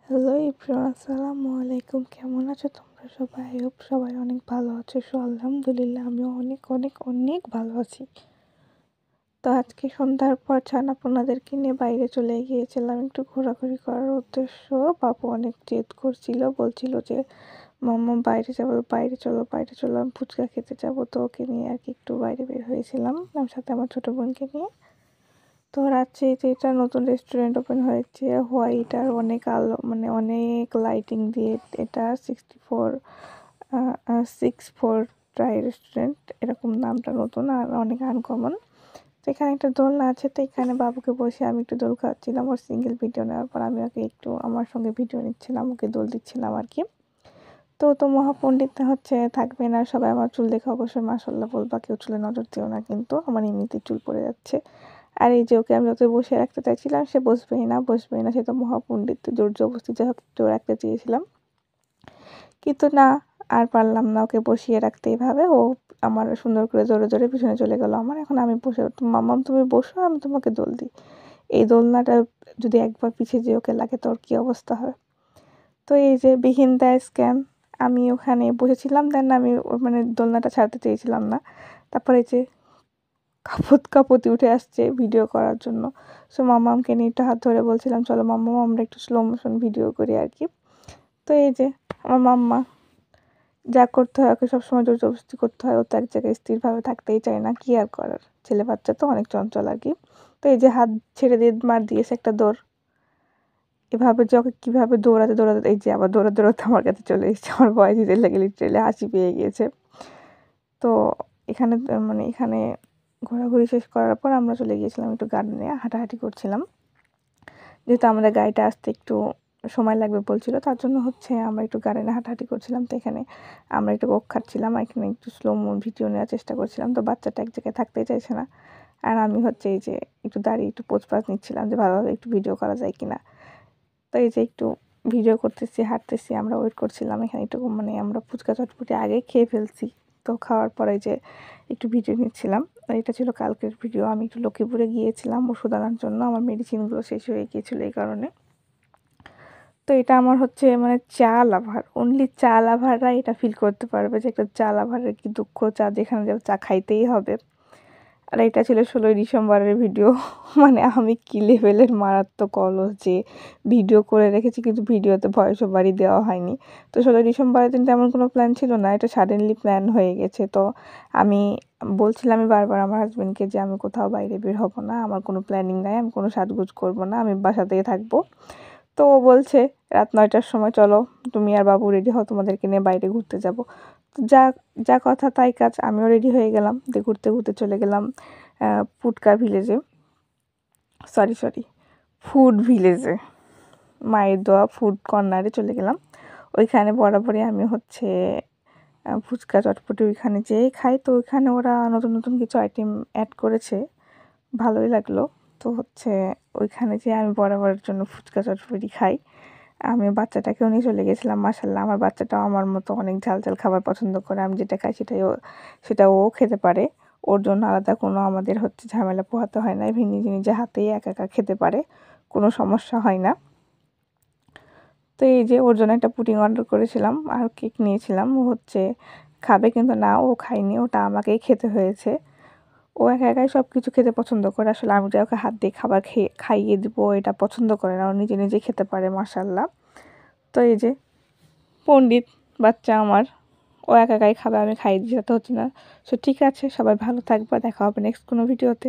Hello everyone, আসসালামু আলাইকুম। কেমন আছো তোমরা সবাই? আই হোপ সবাই অনেক ভালো আছো। সো আলহামদুলিল্লাহ আমিও অনেক অনেক অনেক ভালো আছি। তো আজকে সন্ধ্যার পর ছানাপোনাদেরকে নিয়ে বাইরে চলে গিয়েছিলাম একটু ঘোরাঘুরি করার উদ্দেশ্য। বাবু অনেক জেদ করছিল, বলছিল যে মাম্মা বাইরে যাবো, বাইরে চলো বাইরে চলো, আমি ফুচকা খেতে যাবো। তো ওকে নিয়ে আর কি একটু বাইরে বের হয়েছিলাম আমার সাথে আমার ছোটো বোনকে নিয়ে। তো রাজশাহীতে এটা নতুন রেস্টুরেন্ট ওপেন হয়েছে, হোয়াইট আর অনেক আলো, মানে অনেক লাইটিং দিয়ে। এটা 64 ট্রাই রেস্টুরেন্ট, এরকম নামটা নতুন আর অনেক আনকমন। তো এখানে একটা দোলনা আছে, তো এখানে বাবুকে বসে আমি একটু দোল খাওয়াচ্ছিলাম। ওর সিঙ্গেল ভিডিও নেওয়ার পর আমি ওকে একটু আমার সঙ্গে ভিডিও নিচ্ছিলাম, ওকে দোল দিচ্ছিলাম আর কি। তো মহাপণ্ডিত হচ্ছে থাকবে না, সবাই আমার চুল দেখে অবশ্যই মাশাআল্লাহ বলবা, কেউ চুলে নজর দিও না, কিন্তু আমার এমনিতেই চুল পড়ে যাচ্ছে। আর এই যে ওকে আমি যত বসে রাখতে চাইছিলাম সে বসবেই না, সে তো মহাপণ্ডিত, জোর জবরদস্তি যাই হোক একটু রাখতে চেয়েছিলাম, কিন্তু না, আর পারলাম না ওকে বসিয়ে রাখতে। এইভাবে ও আমার সুন্দর করে জোরে জোরে পিছনে চলে গেল আমার। এখন আমি বসে, মাম্মাম তুমি বসো, আমি তোমাকে দোল দিই। এই দোলনাটা যদি একবার পিছিয়ে যে ওকে লাগে তোর কী অবস্থা হয়। তো এই যে বিহীন দেয় স্ক্যাম, আমি ওখানে বসেছিলাম, দেন আমি মানে দোলনাটা ছাড়তে চেয়েছিলাম না। তারপরে যে কাপতি উঠে আসছে ভিডিও করার জন্য। সো মাম্মামকে নিয়ে একটু হাত ধরে বলছিলাম চলো মাম্মাম আমরা একটু স্লো মোশন ভিডিও করি আর কি। তো এই যে আমার মাম্মা, যা করতে হয় ওকে সবসময় জোর জবরদস্তি করতে হয়, ও তো এক জায়গায় স্থিরভাবে থাকতেই চায় না, কি আর করার, ছেলে বাচ্চা তো অনেক চঞ্চল আর কি। তো এই যে হাত ছেড়ে দিয়ে মার দিয়েছে একটা দৌড়, এভাবে যে ওকে কীভাবে দৌড়াতে দৌড়াতে, এই যে আবার দৌড়াতে দৌড়াতে আমার কাছে চলে এসেছে, আমার ভয় দিতে লেগে লিটারেলি হাসি পেয়ে গিয়েছে। তো এখানে মানে এখানে ঘোরাঘুরি শেষ করার পর আমরা চলে গিয়েছিলাম একটু গার্ডেনে, হাঁটাহাঁটি করছিলাম, যেহেতু আমাদের গাড়িটা আসতে একটু সময় লাগবে বলছিল, তার জন্য হচ্ছে আমরা একটু গার্ডেনে হাঁটাহাঁটি করছিলাম। তো এখানে আমরা একটু কোক খাচ্ছিলাম, এখানে একটু স্লো ভিডিও নেওয়ার চেষ্টা করছিলাম। তো বাচ্চাটা এক জায়গায় থাকতেই চাইছে না, আর আমি হচ্ছে এই যে একটু দাঁড়িয়ে একটু পোজ পাজ নিচ্ছিলাম যে ভালোভাবে একটু ভিডিও করা যায় কিনা। তো এই যে একটু ভিডিও করতেছি, হাঁটতেছি, আমরা ওয়েট করছিলাম এখানে একটু, মানে আমরা ফুচকা চটপটি আগে খেয়ে ফেলছি, তো খাওয়ার পরে যে একটু ভিডিও নিচ্ছিলাম। আর এটা ছিল কালকের ভিডিও, আমি একটু লক্ষ্মীপুরে গিয়েছিলাম ওষুধ আনার জন্য, আমার মেডিসিনগুলো শেষ হয়ে গিয়েছিলো এই কারণে। তো এটা আমার হচ্ছে মানে চা লাভার, অনলি চা লাভাররা এটা ফিল করতে পারবে যে একটা চা লাভারের কি দুঃখ, চা যেখানে যাবে চা খাইতেই হবে। আর এটা ছিল 16ই ডিসেম্বরের ভিডিও। মানে আমি কী লেভেলের মারাত্মক অলস যে ভিডিও করে রেখেছি, কিন্তু ভিডিওতে ভয়েস ওভারই দেওয়া হয়নি। তো 16ই ডিসেম্বরের দিন তেমন কোনো প্ল্যান ছিল না, এটা সাডেনলি প্ল্যান হয়ে গেছে। তো আমি বলছিলামই বারবার আমার হাজব্যান্ডকে যে আমি কোথাও বাইরে বের হব না, আমার কোনো প্ল্যানিং নাই, আমি কোনো সাজগোজ করব না, আমি বাসাতেই থাকবো। তো ও বলছে রাত 9টার সময় চলো তুমি আর বাবু রেডি হও, তোমাদেরকে নিয়ে বাইরে ঘুরতে যাব। তো যা যা কথা তাই কাজ, আমিও রেডি হয়ে গেলাম, দিয়ে ঘুরতে ঘুরতে চলে গেলাম ফুডকা ভিলেজে, সরি ফুড ভিলেজে, মায়ের দোয়া ফুড কর্নারে চলে গেলাম। ওইখানে বরাবরই আমি হচ্ছে ফুচকা চটপটি ওইখানে যেয়ে খাই। তো ওইখানে ওরা নতুন নতুন কিছু আইটেম অ্যাড করেছে, ভালোই লাগলো। তো হচ্ছে ওইখানে যেয়ে আমি বরাবরের জন্য ফুচকা চটপটি খাই। আমি বাচ্চাটাকেও নিয়ে চলে গেছিলাম, মাশাআল্লাহ আমার বাচ্চাটাও আমার মতো অনেক ঝাল ঝাল খাবার পছন্দ করে, আমি যেটা খাই সেটা ও খেতে পারে। ওর জন্য আলাদা কোনো আমাদের হচ্ছে ঝামেলা পোহাতে হয় না, ইভেন নিজে নিজে হাতেই একা একা খেতে পারে, কোনো সমস্যা হয় না। তো এই যে ওর জন্য একটা পুডিং অর্ডার করেছিলাম আর কেক নিয়েছিলাম, ও হচ্ছে খাবে, কিন্তু না ও খায়নি, ওটা আমাকেই খেতে হয়েছে। ও একা একাই সব কিছু খেতে পছন্দ করে, আসলে আমি যে ওকে হাত দিয়ে খাবার খাইয়ে দিব এটা পছন্দ করে না, ও নিজে নিজে খেতে পারে মাশাআল্লাহ। তো এই যে পণ্ডিত বাচ্চা আমার, ও একা একাই খাবে, আমি খাইয়ে দিই, সেটা হচ্ছে না। সো ঠিক আছে, সবাই ভালো থাকবে, দেখা হবে নেক্সট কোনো ভিডিওতে।